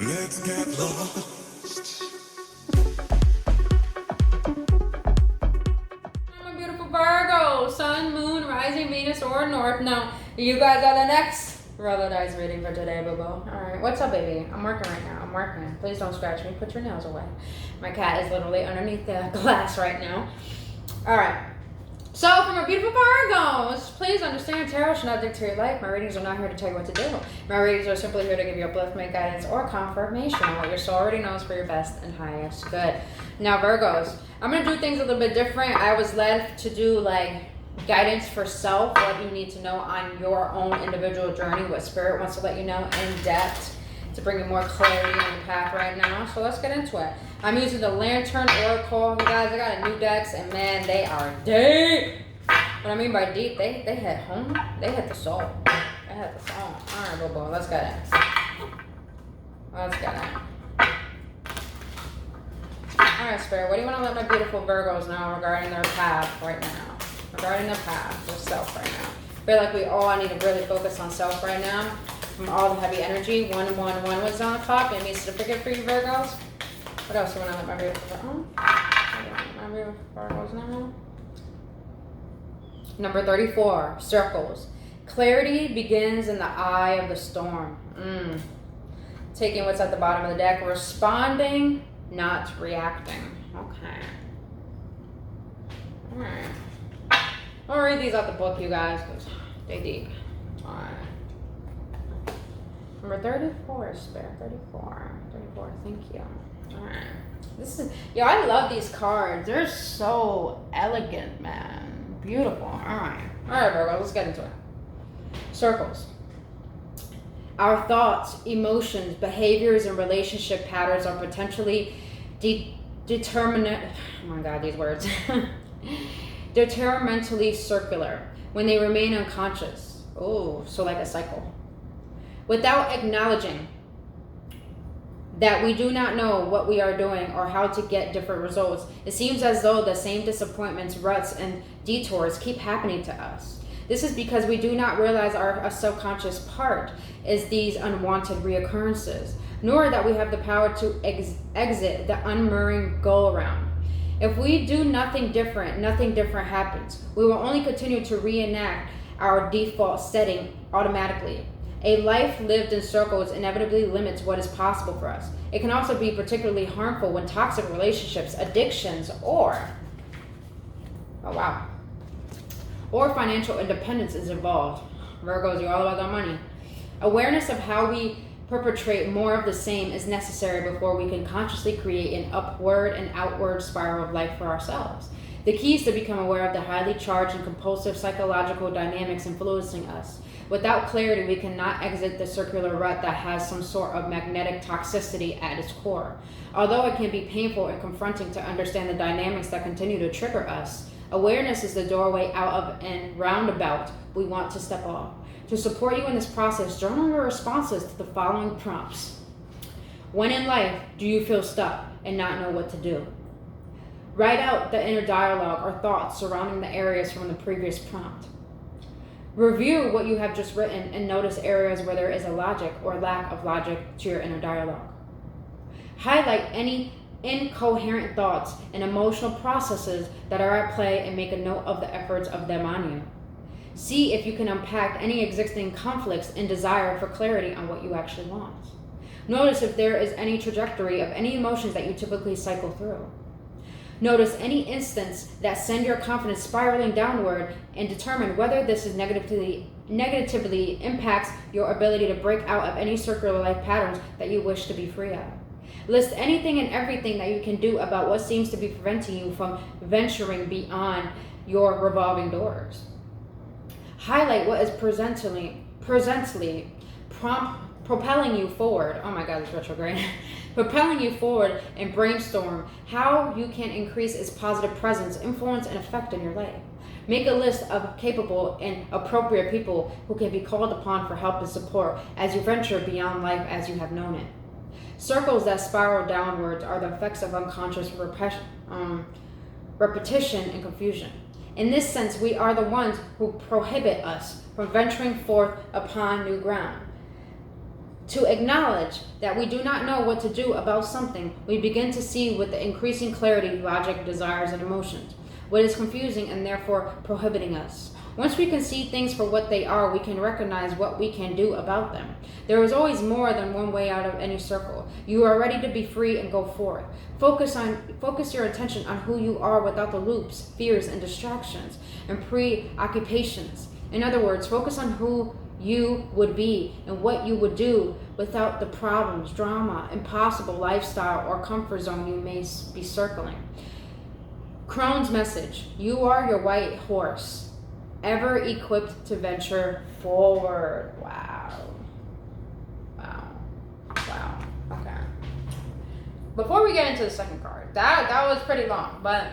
Let's get lost. My beautiful Virgo, Sun, Moon, Rising, Venus, or North. No, you guys are the next Relatize reading for today, boo-boo. Alright, what's up, baby? I'm working right now. I'm working. Please don't scratch me. Put your nails away. My cat is literally underneath the glass right now. Alright. So, for my beautiful Virgos, please understand tarot should not dictate your life. My readings are not here to tell you what to do. My readings are simply here to give you upliftment, guidance, or confirmation on what your soul already knows for your best and highest good. Now, Virgos, I'm going to do things a little bit different. I was led to do, like, guidance for self, what you need to know on your own individual journey, what Spirit wants to let you know in depth to bring you more clarity on your path right now. So let's get into it. I'm using the Lantern Oracle. You guys, I got a new decks, and man, they are deep. What I mean by deep, they hit home. They hit the soul. They hit the soul. All right, boo-boo, let's get it. Let's get it. All right, Spirit, what do you want to let my beautiful Virgos know regarding their path right now? Regarding their path, their self right now. I feel like we all need to really focus on self right now. From all the heavy energy, 111 was on the top. It means certificate for you, Virgos. What else do you want to let my beautiful Virgos know? Number 34, circles. Clarity begins in the eye of the storm. Taking what's at the bottom of the deck, responding, not reacting. Okay. All right. I'll read these out the book, you guys, because they deep. All right. Number 34, Spirit. 34. 34, thank you. Alright. This is, I love these cards. They're so elegant, man. Beautiful. Alright. Alright, Virgo, let's get into it. Circles. Our thoughts, emotions, behaviors, and relationship patterns are potentially determinate. Oh my god, these words. Determinantly circular when they remain unconscious. Oh, so like a cycle. Without acknowledging that we do not know what we are doing or how to get different results, it seems as though the same disappointments, ruts, and detours keep happening to us. This is because we do not realize our subconscious part is these unwanted reoccurrences, nor that we have the power to exit the unmurring go-around. If we do nothing different happens. We will only continue to reenact our default setting automatically. A life lived in circles inevitably limits what is possible for us. It can also be particularly harmful when toxic relationships, addictions, or financial independence is involved. Virgos, you're all about that money. Awareness of how we perpetrate more of the same is necessary before we can consciously create an upward and outward spiral of life for ourselves. The key is to become aware of the highly charged and compulsive psychological dynamics influencing us. Without clarity, we cannot exit the circular rut that has some sort of magnetic toxicity at its core. Although it can be painful and confronting to understand the dynamics that continue to trigger us, awareness is the doorway out of and roundabout we want to step off. To support you in this process, journal your responses to the following prompts. When in life do you feel stuck and not know what to do? Write out the inner dialogue or thoughts surrounding the areas from the previous prompt. Review what you have just written and notice areas where there is a logic or lack of logic to your inner dialogue. Highlight any incoherent thoughts and emotional processes that are at play and make a note of the efforts of them on you. See if you can unpack any existing conflicts and desire for clarity on what you actually want. Notice if there is any trajectory of any emotions that you typically cycle through. Notice any instance that send your confidence spiraling downward and determine whether this is negatively impacts your ability to break out of any circular life patterns that you wish to be free of. List anything and everything that you can do about what seems to be preventing you from venturing beyond your revolving doors. Highlight what is presently propelling you forward. Oh my God, it's retrograde. Propelling you forward and brainstorm how you can increase its positive presence, influence, and effect in your life. Make a list of capable and appropriate people who can be called upon for help and support as you venture beyond life as you have known it. Circles that spiral downwards are the effects of unconscious repetition and confusion. In this sense, we are the ones who prohibit us from venturing forth upon new ground. To acknowledge that we do not know what to do about something, we begin to see with the increasing clarity logic, desires, and emotions, what is confusing and therefore prohibiting us. Once we can see things for what they are, we can recognize what we can do about them. There is always more than one way out of any circle. You are ready to be free and go forth. Focus your attention on who you are without the loops, fears, and distractions, and preoccupations. In other words, focus on who you would be and what you would do without the problems, drama, impossible lifestyle, or comfort zone you may be circling. Crone's message: you are your white horse, ever equipped to venture forward. Wow. Okay. Before we get into the second card, that was pretty long, but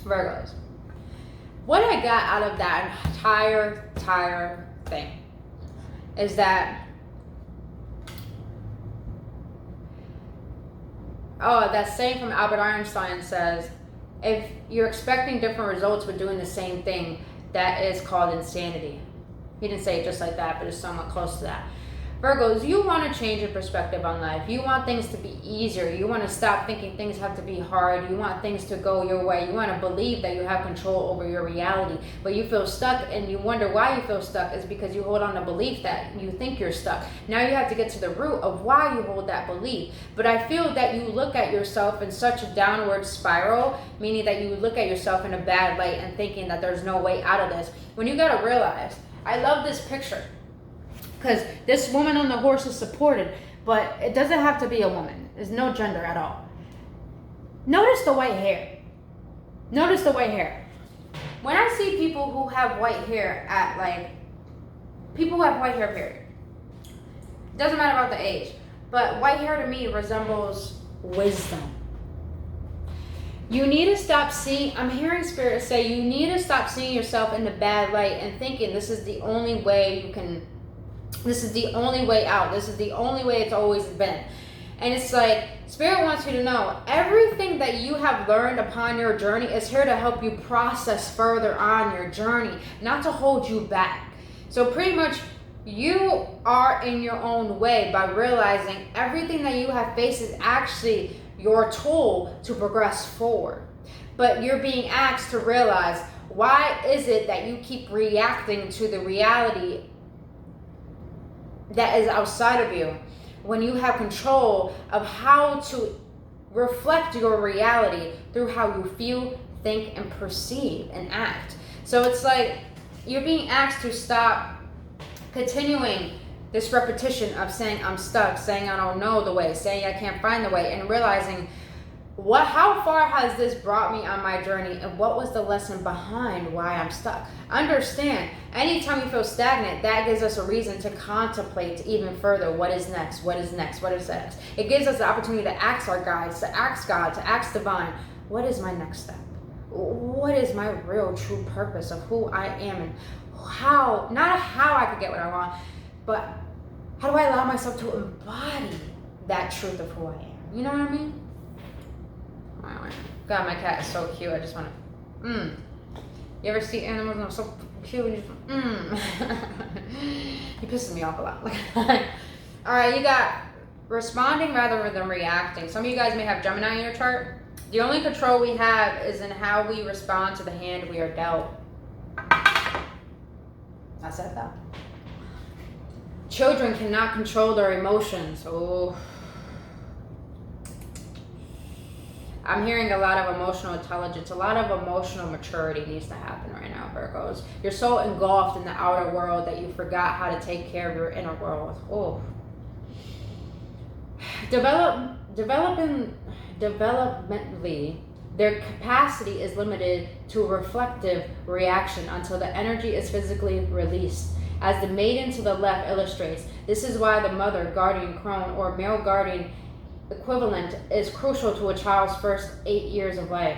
Virgos, what I got out of that entire thing is that that saying from Albert Einstein says, if you're expecting different results but doing the same thing, that is called insanity. He didn't say it just like that, but it's somewhat close to that. Virgos, you want to change your perspective on life. You want things to be easier. You want to stop thinking things have to be hard. You want things to go your way. You want to believe that you have control over your reality. But you feel stuck, and you wonder why you feel stuck is because you hold on to belief that you think you're stuck. Now you have to get to the root of why you hold that belief. But I feel that you look at yourself in such a downward spiral, meaning that you look at yourself in a bad light and thinking that there's no way out of this. When you got to realize, I love this picture, because this woman on the horse is supported, but it doesn't have to be a woman. There's no gender at all. Notice the white hair. Notice the white hair. When I see people who have white hair people who have white hair, period. It doesn't matter about the age, but white hair to me resembles wisdom. You need to stop seeing, I'm hearing Spirit say, you need to stop seeing yourself in the bad light and thinking this is the only way you can, this is the only way out. This is the only way it's always been. And it's like, Spirit wants you to know, everything that you have learned upon your journey is here to help you process further on your journey, not to hold you back. So pretty much, you are in your own way by realizing everything that you have faced is actually your tool to progress forward. But you're being asked to realize, why is it that you keep reacting to the reality that is outside of you when you have control of how to reflect your reality through how you feel, think, and perceive and act? So it's like you're being asked to stop continuing this repetition of saying I'm stuck, saying I don't know the way, saying I can't find the way, and realizing how far has this brought me on my journey, and what was the lesson behind why I'm stuck? Understand, anytime you feel stagnant, that gives us a reason to contemplate even further. What is next? What is next? What is next? It gives us the opportunity to ask our guides, to ask God, to ask Divine, what is my next step? What is my real true purpose of who I am, and how, not how I could get what I want, but how do I allow myself to embody that truth of who I am? You know what I mean? God, my cat is so cute. I just want to, You ever see animals and they're so cute and you just, He pisses me off a lot. All right, you got responding rather than reacting. Some of you guys may have Gemini in your chart. The only control we have is in how we respond to the hand we are dealt. I said that. Children cannot control their emotions. Oh. I'm hearing a lot of emotional intelligence, a lot of emotional maturity needs to happen right now, Virgos. You're so engulfed in the outer world that you forgot how to take care of your inner world. Oh. Developmentally, their capacity is limited to reflective reaction until the energy is physically released. As the maiden to the left illustrates, this is why the mother, guardian crone, or male guardian equivalent is crucial to a child's first 8 years of life.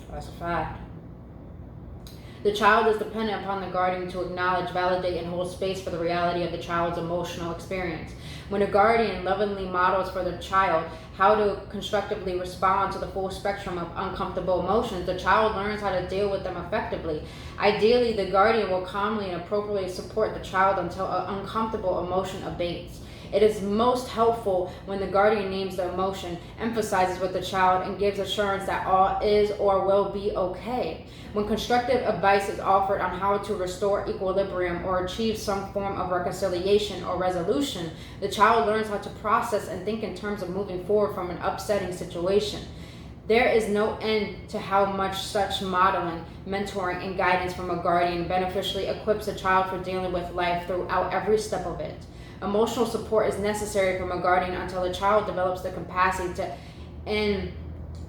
That's a fact. The child is dependent upon the guardian to acknowledge, validate, and hold space for the reality of the child's emotional experience. When a guardian lovingly models for the child how to constructively respond to the full spectrum of uncomfortable emotions, the child learns how to deal with them effectively. Ideally, the guardian will calmly and appropriately support the child until an uncomfortable emotion abates. It is most helpful when the guardian names the emotion, emphasizes with the child, and gives assurance that all is or will be okay. When constructive advice is offered on how to restore equilibrium or achieve some form of reconciliation or resolution, the child learns how to process and think in terms of moving forward from an upsetting situation. There is no end to how much such modeling, mentoring, and guidance from a guardian beneficially equips a child for dealing with life throughout every step of it. Emotional support is necessary from a guardian until the child develops the capacity to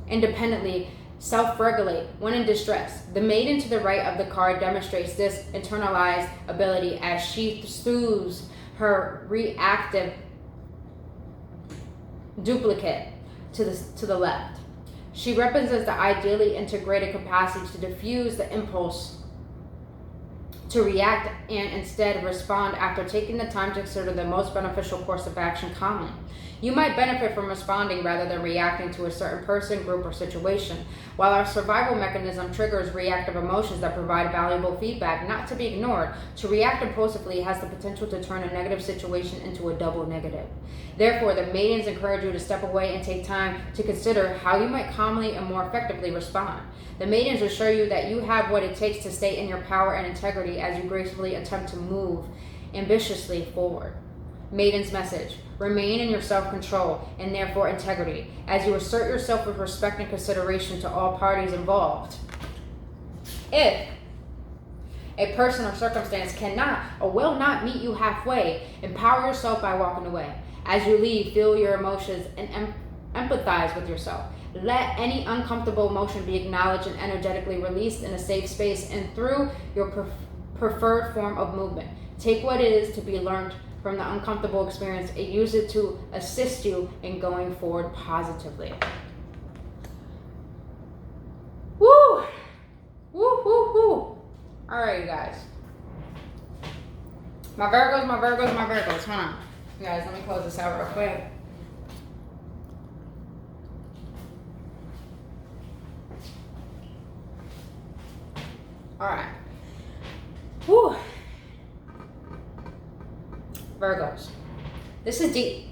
independently self-regulate when in distress. The maiden to the right of the card demonstrates this internalized ability as she soothes her reactive duplicate to the left. She represents the ideally integrated capacity to diffuse the impulse to react and instead respond after taking the time to consider the most beneficial course of action calmly. You might benefit from responding rather than reacting to a certain person, group, or situation. While our survival mechanism triggers reactive emotions that provide valuable feedback not to be ignored, to react impulsively has the potential to turn a negative situation into a double negative. Therefore, the maidens encourage you to step away and take time to consider how you might calmly and more effectively respond. The maidens assure you that you have what it takes to stay in your power and integrity as you gracefully attempt to move ambitiously forward. Maiden's message: remain in your self-control and therefore integrity as you assert yourself with respect and consideration to all parties involved. If a person or circumstance cannot or will not meet you halfway, empower yourself by walking away. As you leave, feel your emotions and empathize with yourself. Let any uncomfortable emotion be acknowledged and energetically released in a safe space and through your preferred form of movement. Take what it is to be learned from the uncomfortable experience and use it to assist you in going forward positively. Woo! Woo, woo, woo. All right, you guys. My Virgos. Hold on. You guys, let me close this out real quick. All right. Whew. Virgos. This is deep.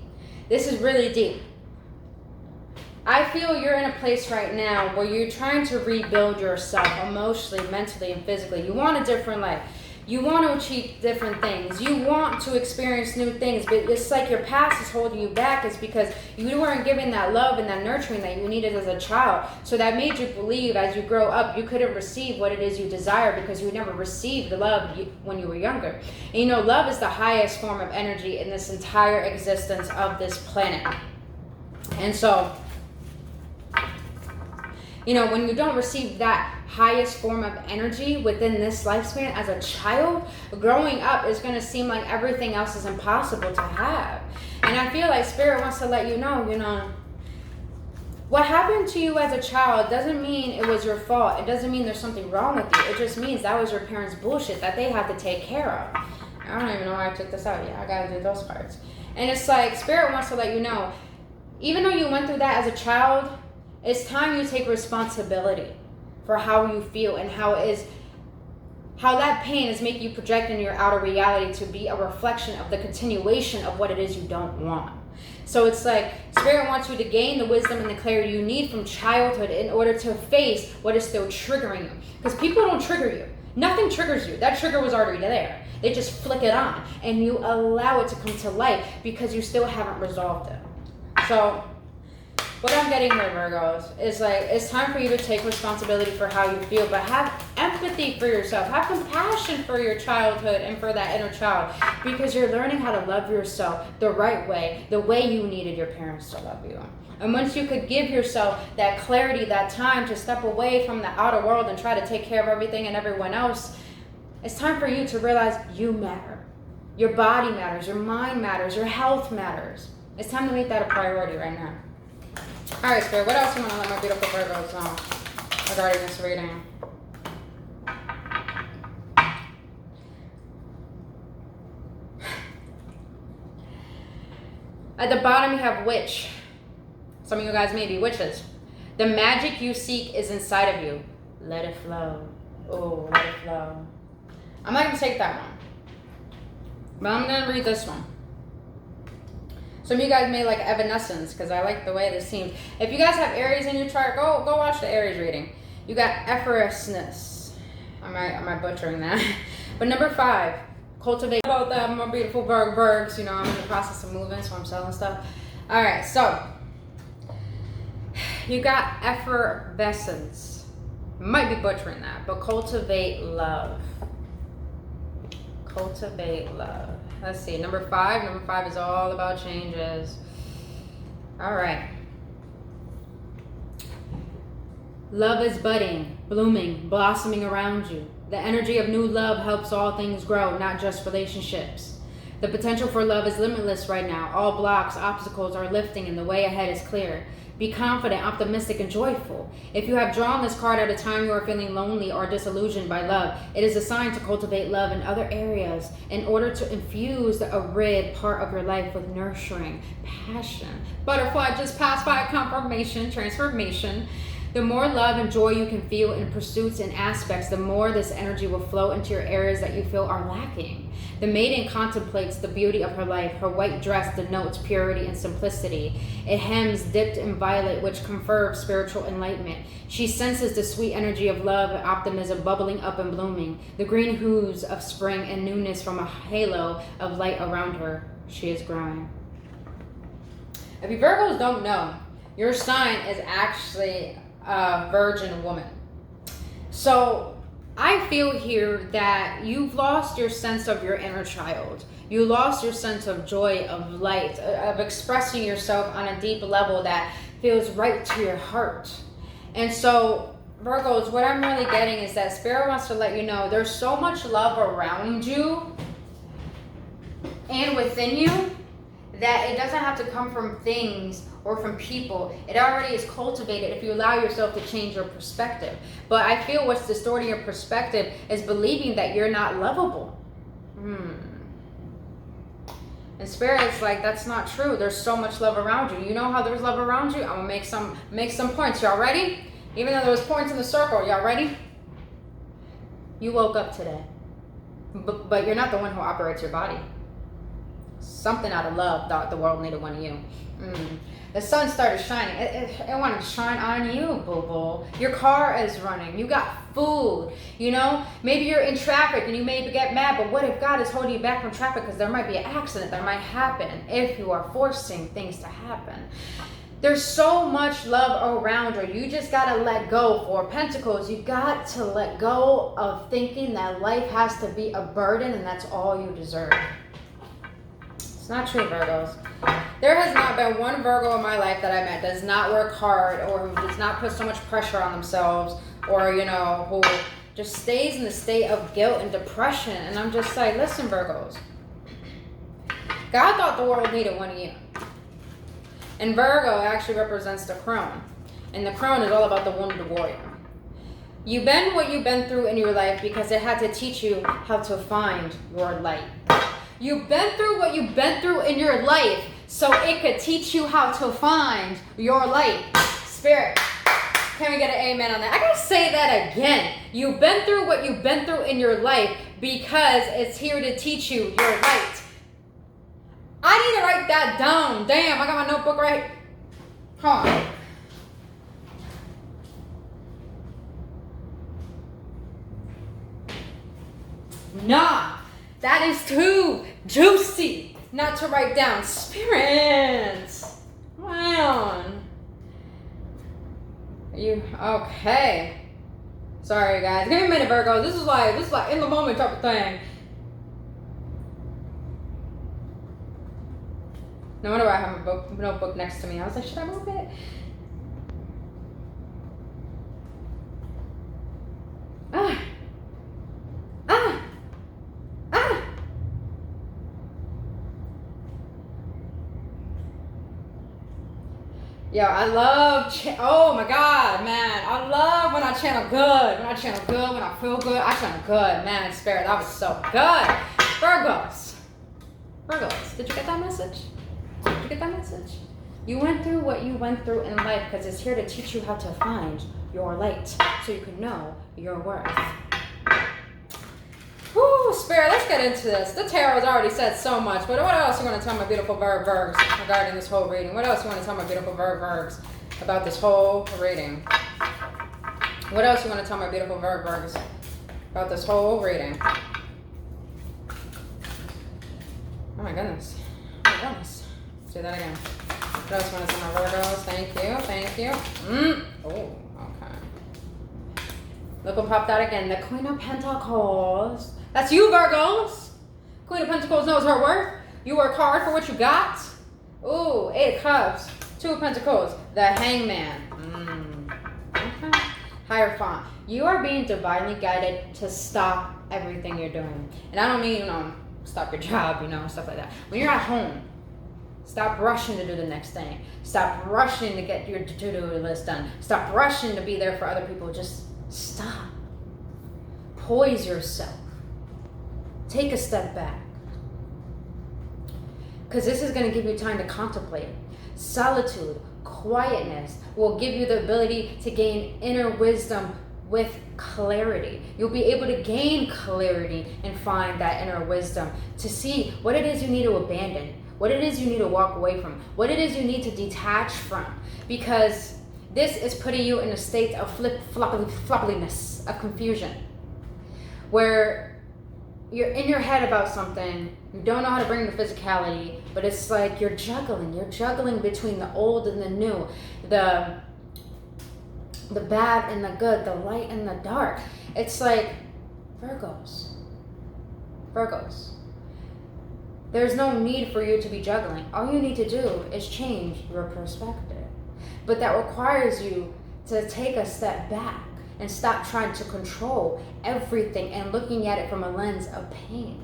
This is really deep. I feel you're in a place right now where you're trying to rebuild yourself emotionally, mentally, and physically. You want a different life. You want to achieve different things. You want to experience new things, but it's like your past is holding you back. It's because you weren't given that love and that nurturing that you needed as a child. So that made you believe as you grow up, you couldn't receive what it is you desire because you never received the love when you were younger. And you know, love is the highest form of energy in this entire existence of this planet. And so, you know, when you don't receive that highest form of energy within this lifespan as a child, growing up is going to seem like everything else is impossible to have. And I feel like Spirit wants to let you know, what happened to you as a child doesn't mean it was your fault. It doesn't mean there's something wrong with you. It just means that was your parents' bullshit that they had to take care of. I don't even know why I took this out yet. I got to do those parts. And it's like Spirit wants to let you know, even though you went through that as a child, it's time you take responsibility for how you feel and how that pain is making you project in your outer reality to be a reflection of the continuation of what it is you don't want. So it's like Spirit wants you to gain the wisdom and the clarity you need from childhood in order to face what is still triggering you. Because people don't trigger you. Nothing triggers you. That trigger was already there. They just flick it on and you allow it to come to light because you still haven't resolved it. So what I'm getting here, Virgos, is like, it's time for you to take responsibility for how you feel, but have empathy for yourself. Have compassion for your childhood and for that inner child, because you're learning how to love yourself the right way, the way you needed your parents to love you. And once you could give yourself that clarity, that time to step away from the outer world and try to take care of everything and everyone else, it's time for you to realize you matter. Your body matters, your mind matters, your health matters. It's time to make that a priority right now. All right, Spirit, what else you want to let my beautiful Virgos know regarding this reading? At the bottom, you have witch. Some of you guys may be witches. The magic you seek is inside of you. Let it flow. Oh, let it flow. I'm not going to take that one. But I'm going to read this one. Some of you guys may like Evanescence because I like the way this seems. If you guys have Aries in your chart, go watch the Aries reading. You got effortlessness. Am I butchering that? But number 5, cultivate. About that, my beautiful Virgs. You know, I'm in the process of moving, so I'm selling stuff. All right, so you got effervescence. Might be butchering that, but cultivate love. Cultivate love. Let's see, number 5. Number 5 is all about changes. All right. Love is budding, blooming, blossoming around you. The energy of new love helps all things grow, not just relationships. The potential for love is limitless right now. All blocks, obstacles are lifting and the way ahead is clear. Be confident, optimistic, and joyful. If you have drawn this card at a time you are feeling lonely or disillusioned by love, it is a sign to cultivate love in other areas in order to infuse the arid part of your life with nurturing, passion. Butterfly just passed by confirmation, transformation. The more love and joy you can feel in pursuits and aspects, the more this energy will flow into your areas that you feel are lacking. The maiden contemplates the beauty of her life. Her white dress denotes purity and simplicity. It hems dipped in violet, which confers spiritual enlightenment. She senses the sweet energy of love and optimism bubbling up and blooming. The green hues of spring and newness from a halo of light around her. She is growing. If you Virgos don't know, your sign is actually a virgin woman. So I feel here that you've lost your sense of your inner child. You lost your sense of joy, of light, of expressing yourself on a deep level that feels right to your heart. And so Virgos, what I'm really getting is that Spirit wants to let you know there's so much love around you and within you that it doesn't have to come from things or from people. It already is cultivated if you allow yourself to change your perspective. But I feel what's distorting your perspective is believing that you're not lovable. And Spirit's like, that's not true. There's so much love around you. You know how there's love around you? I'm gonna make some points. Y'all ready? Even though there was points in the circle, y'all ready? You woke up today. But you're not the one who operates your body. Something out of love thought the world needed one of you. The sun started shining. It wanted to shine on you, boo-boo. Your car is running. You got food. You know, maybe you're in traffic and you may get mad, but what if God is holding you back from traffic because there might be an accident that might happen if you are forcing things to happen. There's so much love around you. You just got to let go. For Pentacles, you got to let go of thinking that life has to be a burden and that's all you deserve. It's not true, Virgos. There has not been one Virgo in my life that I met does not work hard or who does not put so much pressure on themselves or, you know, who just stays in the state of guilt and depression. And I'm just like, listen, Virgos. God thought the world needed one of you. And Virgo actually represents the crone. And the crone is all about the wounded warrior. You've been what you've been through in your life because it had to teach you how to find your light. You've been through what you've been through in your life so it could teach you how to find your light. Spirit, can we get an amen on that? I gotta say that again. You've been through what you've been through in your life because it's here to teach you your light. I need to write that down. Damn, I got my notebook right. Hold on. Nah. That is too juicy not to write down. Spirit. Wow. You okay? Sorry guys. Give me a minute, Virgo. This is like in the moment type of thing. No wonder why I have a notebook next to me. I was like, should I move it? Yo, I love, oh my God, man. I love when I channel good. When I channel good, when I feel good, I channel good. Man, Spirit, that was so good. Virgos, did you get that message? Did You get that message? You went through what you went through in life because it's here to teach you how to find your light so you can know your worth. Whoo, Spirit, let's get into this. The tarot has already said so much, but what else you want to tell my beautiful Virgs regarding this whole reading? What else you want to tell my beautiful Virgs about this whole reading? What else you want to tell my beautiful Virgs about this whole reading? Oh my goodness. Oh my goodness. Let's do that again. What else you want to tell my Virgos? Thank you. Thank you. Oh, okay. Look what popped out again. The Queen of Pentacles. That's you, Virgos. Queen of Pentacles knows her worth. You work hard for what you got. Ooh, 8 of Cups. 2 of Pentacles. The Hangman. Okay. Hierophant. You are being divinely guided to stop everything you're doing. And I don't mean, stop your job, stuff like that. When you're at home, stop rushing to do the next thing. Stop rushing to get your to-do list done. Stop rushing to be there for other people. Just stop. Poise yourself. Take a step back. Because this is going to give you time to contemplate. Solitude, quietness will give you the ability to gain inner wisdom with clarity. You'll be able to gain clarity and find that inner wisdom to see what it is you need to abandon, what it is you need to walk away from, what it is you need to detach from, because this is putting you in a state of flip-floppiness, of confusion, where you're in your head about something, you don't know how to bring the physicality, but it's like you're juggling between the old and the new, the bad and the good, the light and the dark. It's like Virgos. There's no need for you to be juggling. All you need to do is change your perspective. But that requires you to take a step back and stop trying to control everything and looking at it from a lens of pain.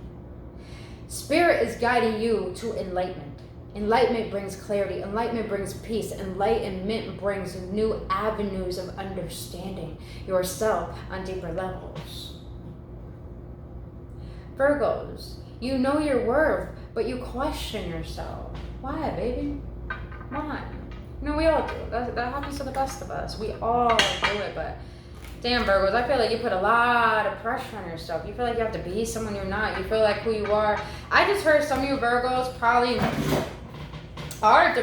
Spirit is guiding you to enlightenment. Enlightenment brings clarity. Enlightenment brings peace. Enlightenment brings new avenues of understanding yourself on deeper levels. Virgos, you know your worth, but you question yourself. Why, baby? Why? We all do. That happens to the best of us. We all do it, but damn, Virgos, I feel like you put a lot of pressure on yourself. You feel like you have to be someone you're not. You feel like who you are. I just heard some of you Virgos probably are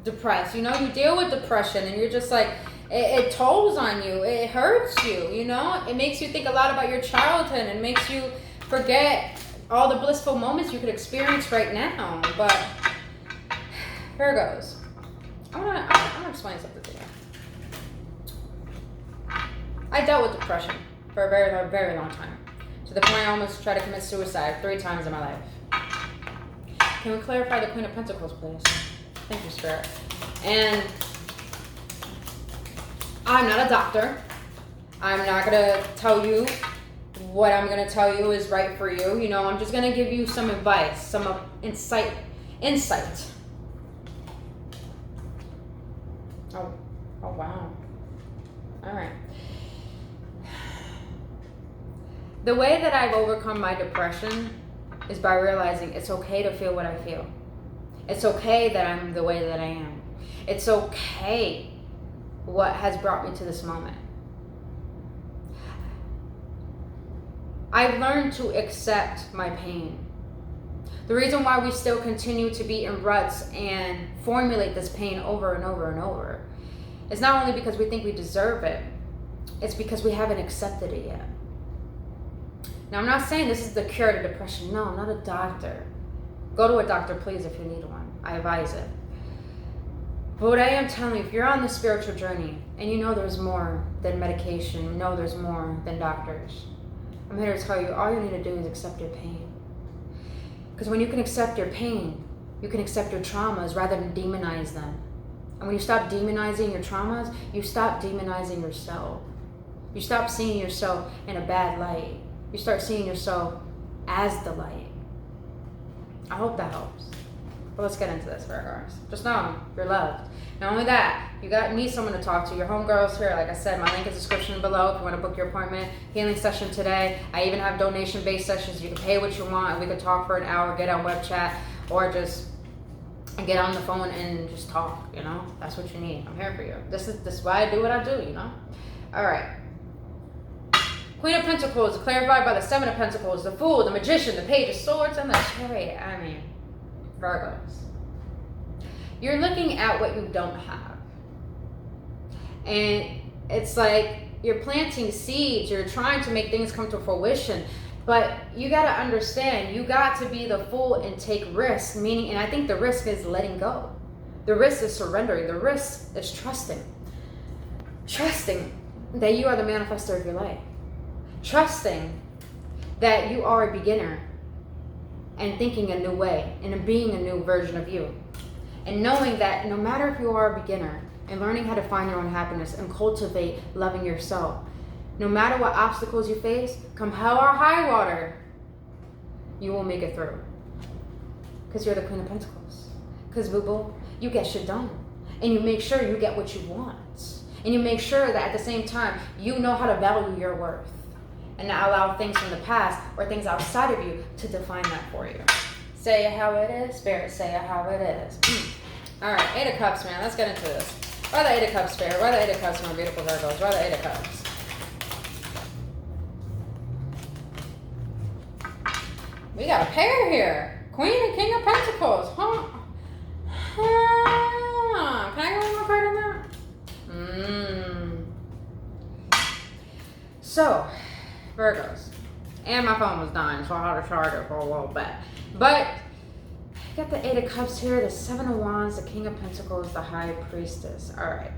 depressed. You deal with depression and you're just like, it tolls on you. It hurts you, It makes you think a lot about your childhood and makes you forget all the blissful moments you could experience right now. But Virgos, I'm gonna explain something to you. I dealt with depression for a very, very long time. To the point I almost tried to commit suicide 3 times in my life. Can we clarify the Queen of Pentacles, please? Thank you, Spirit. And I'm not a doctor. I'm not going to tell you what I'm going to tell you is right for you. I'm just going to give you some advice, some insight. Oh, wow. All right. The way that I've overcome my depression is by realizing it's okay to feel what I feel. It's okay that I'm the way that I am. It's okay what has brought me to this moment. I've learned to accept my pain. The reason why we still continue to be in ruts and formulate this pain over and over and over is not only because we think we deserve it, it's because we haven't accepted it yet. Now, I'm not saying this is the cure to depression. No, I'm not a doctor. Go to a doctor, please, if you need one. I advise it. But what I am telling you, if you're on the spiritual journey and there's more than medication, there's more than doctors, I'm here to tell you, all you need to do is accept your pain. Because when you can accept your pain, you can accept your traumas rather than demonize them. And when you stop demonizing your traumas, you stop demonizing yourself. You stop seeing yourself in a bad light. You start seeing yourself as the light. I hope that helps. But let's get into this, Virgos. Just know you're loved. Not only that, you need someone to talk to. Your homegirl's here. Like I said, my link is in the description below if you want to book your appointment. Healing session today. I even have donation-based sessions. You can pay what you want and we can talk for an hour, get on web chat, or just and get on the phone and just talk, you know? That's what you need. I'm here for you. This is why I do what I do, you know? All right. Queen of Pentacles, clarified by the Seven of Pentacles, the Fool, the Magician, the Page of Swords, and the Chariot. I mean, Virgos. You're looking at what you don't have. And it's like you're planting seeds. You're trying to make things come to fruition. But you got to understand, you got to be the fool and take risks. Meaning, and I think the risk is letting go. The risk is surrendering. The risk is trusting. Trusting that you are the manifestor of your life. Trusting that you are a beginner and thinking a new way and being a new version of you. And knowing that no matter if you are a beginner and learning how to find your own happiness and cultivate loving yourself, no matter what obstacles you face, come hell or high water, you will make it through. Because you're the Queen of Pentacles. Because boo-boo, you get shit done. And you make sure you get what you want. And you make sure that at the same time, you know how to value your worth. And not allow things from the past or things outside of you to define that for you. Say it how it is, Spirit. Say it how it is. All right, Eight of Cups, man. Let's get into this. Why the Eight of Cups, Spirit? Why the Eight of Cups, my beautiful Virgos? Why the Eight of Cups? We got a pair here. Queen and King of Pentacles. Huh? Can I get one more card on that? So, Virgos. And my phone was dying, so I had to charge it for a little bit. But I got the Eight of Cups here, the Seven of Wands, the King of Pentacles, the High Priestess. All right.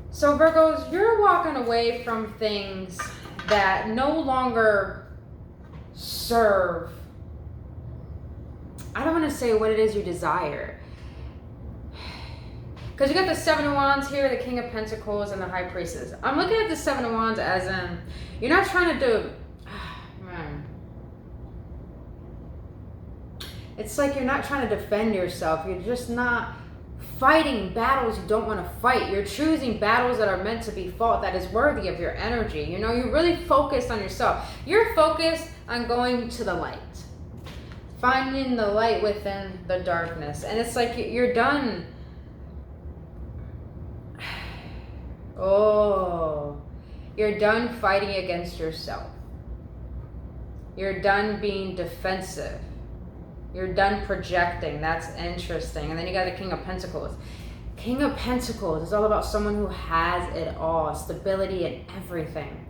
So Virgos, you're walking away from things that no longer serve. I don't want to say what it is you desire. Because you got the Seven of Wands here, the King of Pentacles, and the High Priestess. I'm looking at the Seven of Wands as in, you're not trying to do, man. It's like you're not trying to defend yourself. You're just not fighting battles you don't want to fight. You're choosing battles that are meant to be fought, that is worthy of your energy. You know, you're really focused on yourself. You're focused on going to the light. Finding the light within the darkness. And it's like you're done. Oh, you're done fighting against yourself. You're done being defensive. You're done projecting. That's interesting. And then you got the King of Pentacles. King of Pentacles is all about someone who has it all, stability and everything.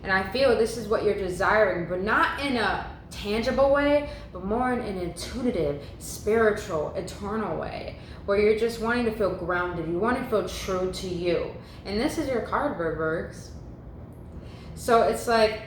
And I feel this is what you're desiring, but not in a tangible way, but more in an intuitive, spiritual, eternal way, where you're just wanting to feel grounded. You want to feel true to you. And this is your card, Virgos. So it's like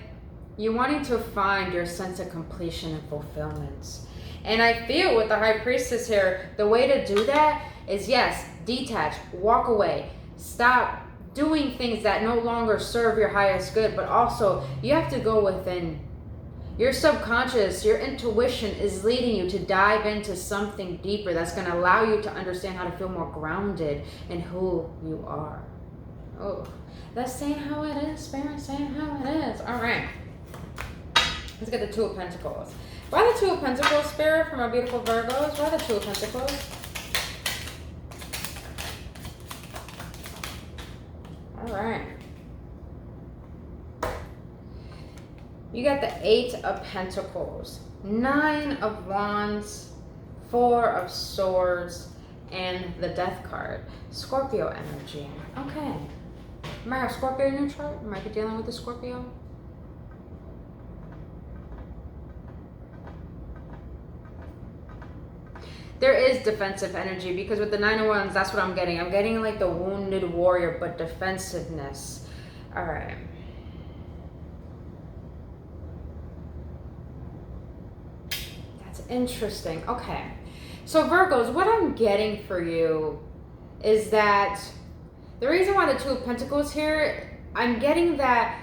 you're wanting to find your sense of completion and fulfillment. And I feel with the High Priestess here, the way to do that is, yes, detach, walk away, stop doing things that no longer serve your highest good, but also you have to go within. Your subconscious, your intuition is leading you to dive into something deeper that's going to allow you to understand how to feel more grounded in who you are. Oh, that's saying how it is, Spirit, saying how it is. All right. Let's get the Two of Pentacles. Why the Two of Pentacles, Spirit, for my beautiful Virgos? Why the Two of Pentacles? All right. You got the Eight of Pentacles, Nine of Wands, Four of Swords, and the Death card. Scorpio energy. Okay. Am I a Scorpio in your chart? Am I dealing with a Scorpio? There is defensive energy, because with the Nine of Wands, that's what I'm getting. I'm getting like the wounded warrior, but defensiveness. All right. That's interesting. Okay. So Virgos, what I'm getting for you is that the reason why the Two of Pentacles here, I'm getting that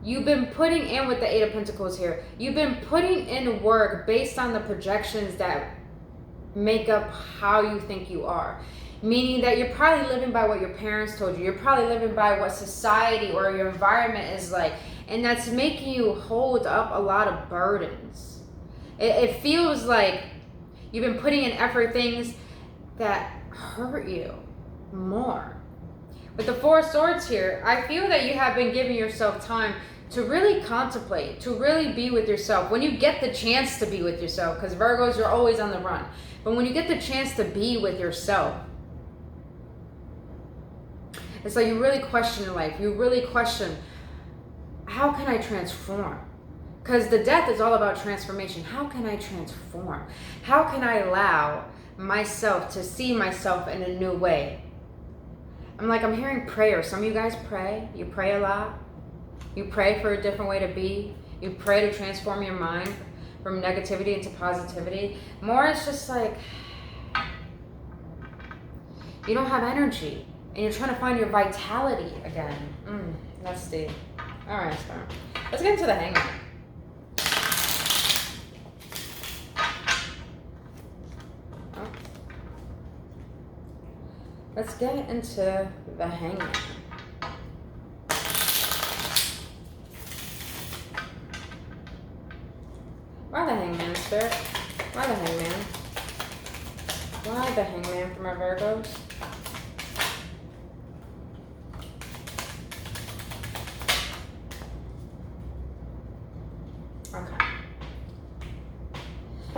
you've been putting in, with the Eight of Pentacles here, you've been putting in work based on the projections that make up how you think you are. Meaning that you're probably living by what your parents told you. You're probably living by what society or your environment is like. And that's making you hold up a lot of burdens. It feels like You've been putting in effort things that hurt you more. With the Four of Swords here, I feel that you have been giving yourself time to really contemplate, to really be with yourself. When you get the chance to be with yourself, because Virgos, you're always on the run. But when you get the chance to be with yourself, it's like you really question life. You really question, how can I transform? Because the Death is all about transformation. How can I transform? How can I allow myself to see myself in a new way? I'm hearing prayer. Some of you guys pray. You pray a lot. You pray for a different way to be. You pray to transform your mind from negativity into positivity. More, it's just like you don't have energy and you're trying to find your vitality again. That's deep. All right, Star. Let's get into the Hangman. Let's get into the Hangman. Why the Hangman, Spirit? Why the Hangman? Why the Hangman for my Virgos? Okay.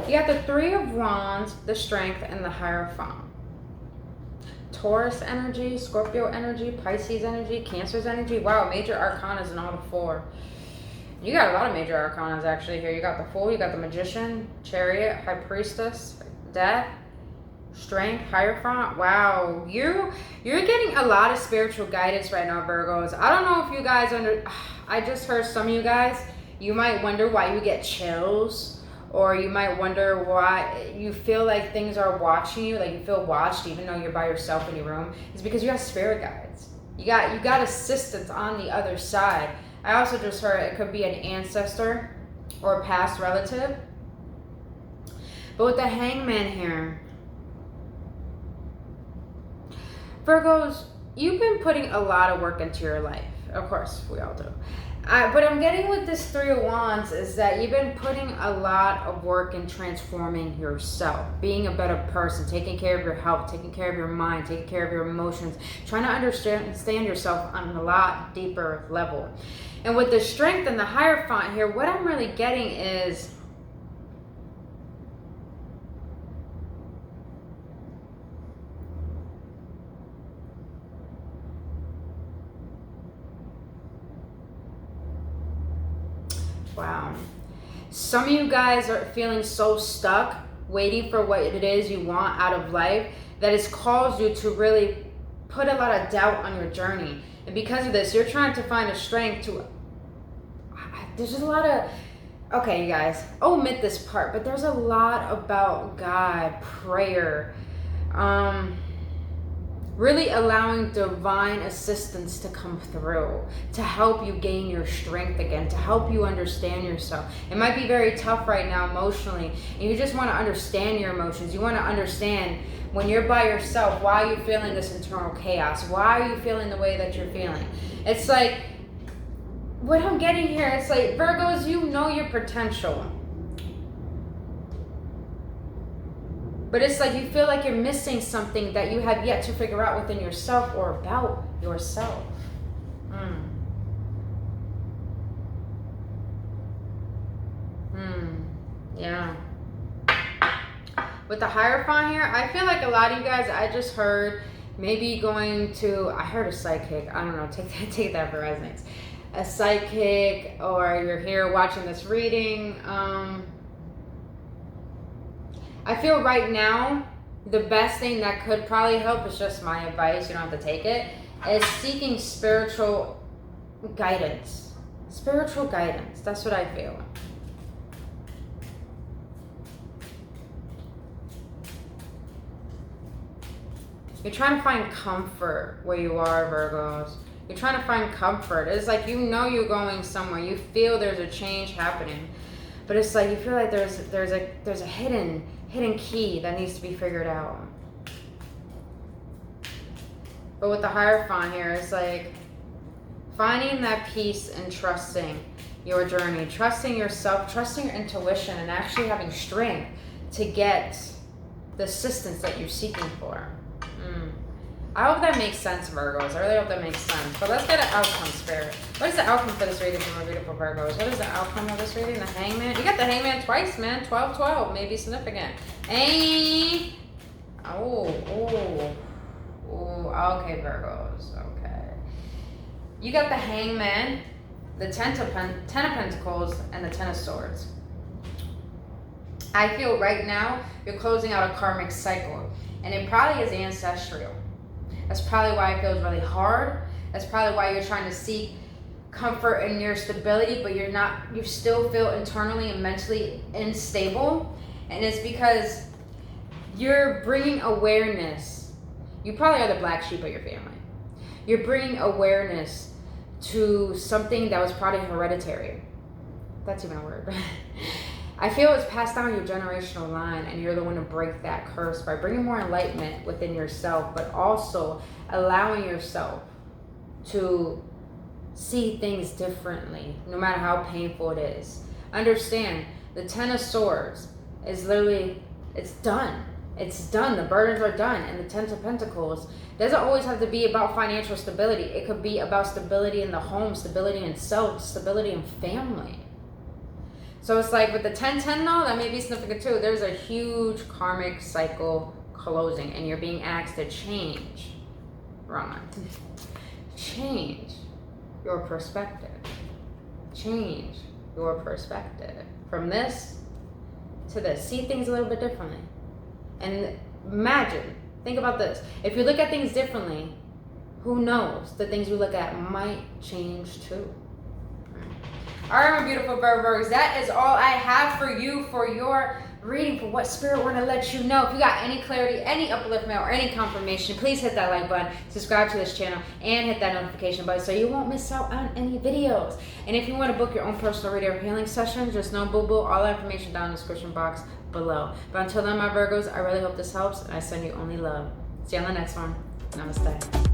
You got the Three of Wands, the Strength, and the Hierophant. Taurus energy, Scorpio energy, Pisces energy, Cancer's energy. Wow, major arcanas in all the four. You got a lot of major arcanas actually here. You got the Fool, you got the Magician, Chariot, High Priestess, Death, Strength, Hierophant. Wow, you're getting a lot of spiritual guidance right now, Virgos. I don't know if you guys I just heard some of you guys, you might wonder why you get chills. Or you might wonder why you feel like things are watching you, like you feel watched even though you're by yourself in your room. It's because you have spirit guides. You got assistance on the other side. I also just heard it could be an ancestor or a past relative. But with the Hangman here, Virgos, you've been putting a lot of work into your life. Of course, we all do. But I'm getting with this Three of Wands is that you've been putting a lot of work in transforming yourself, being a better person, taking care of your health, taking care of your mind, taking care of your emotions, trying to understand yourself on a lot deeper level. And with the Strength and the Hierophant here, what I'm really getting is wow. Some of you guys are feeling so stuck, waiting for what it is you want out of life, that it's caused you to really put a lot of doubt on your journey. And because of this, you're trying to find a strength to... There's a lot of... Okay, you guys, omit this part, but there's a lot about God, prayer, really allowing divine assistance to come through, to help you gain your strength again, to help you understand yourself. It might be very tough right now emotionally, and you just want to understand your emotions. You want to understand when you're by yourself, why are you feeling this internal chaos? Why are you feeling the way that you're feeling? It's like, what I'm getting here, it's like, Virgos, you know your potential. But it's like you feel like you're missing something that you have yet to figure out within yourself or about yourself. Yeah. With the Hierophant here, I feel like a lot of you guys, I just heard maybe going to, I heard a psychic. I don't know, take that for resonance. A psychic, or you're here watching this reading. I feel right now, the best thing that could probably help is just my advice, you don't have to take it, is seeking spiritual guidance. Spiritual guidance, that's what I feel. You're trying to find comfort where you are, Virgos. You're trying to find comfort. It's like you know you're going somewhere. You feel there's a change happening. But it's like you feel like there's a hidden key that needs to be figured out. But with the Hierophant here, it's like finding that peace and trusting your journey, trusting yourself, trusting your intuition, and actually having strength to get the assistance that you're seeking for. I hope that makes sense, Virgos. I really hope that makes sense. But let's get an outcome, Spirit. What is the outcome for this reading from our beautiful Virgos? What is the outcome of this reading? The Hangman. You got the Hangman twice, man. 12-12. May be significant. Hey. Oh. Okay, Virgos. Okay. You got the Hangman, the Ten of Pentacles, and the Ten of Swords. I feel right now you're closing out a karmic cycle. And it probably is ancestral. That's probably why it feels really hard. That's probably why you're trying to seek comfort in your stability, but you still feel internally and mentally unstable. And it's because you're bringing awareness. You probably are the black sheep of your family. You're bringing awareness to something that was probably hereditary. That's even a word. I feel it's passed down your generational line, and you're the one to break that curse by bringing more enlightenment within yourself, but also allowing yourself to see things differently, no matter how painful it is. Understand, the Ten of Swords is literally, it's done. It's done. The burdens are done. And the Ten of Pentacles doesn't always have to be about financial stability. It could be about stability in the home, stability in self, stability in family. So it's like with the 10-10 though, that may be significant too. There's a huge karmic cycle closing, and you're being asked to change. Wrong. Change your perspective. Change your perspective. From this to this. See things a little bit differently. And imagine, think about this. If you look at things differently, who knows? The things you look at might change too. All right, my beautiful Virgos, that is all I have for you for your reading, for what Spirit want to let you know. If you got any clarity, any upliftment, or any confirmation, please hit that like button, subscribe to this channel, and hit that notification button so you won't miss out on any videos. And if you want to book your own personal reading or healing session, just know, boo-boo, all that information down in the description box below. But until then, my Virgos, I really hope this helps, and I send you only love. See you on the next one. Namaste.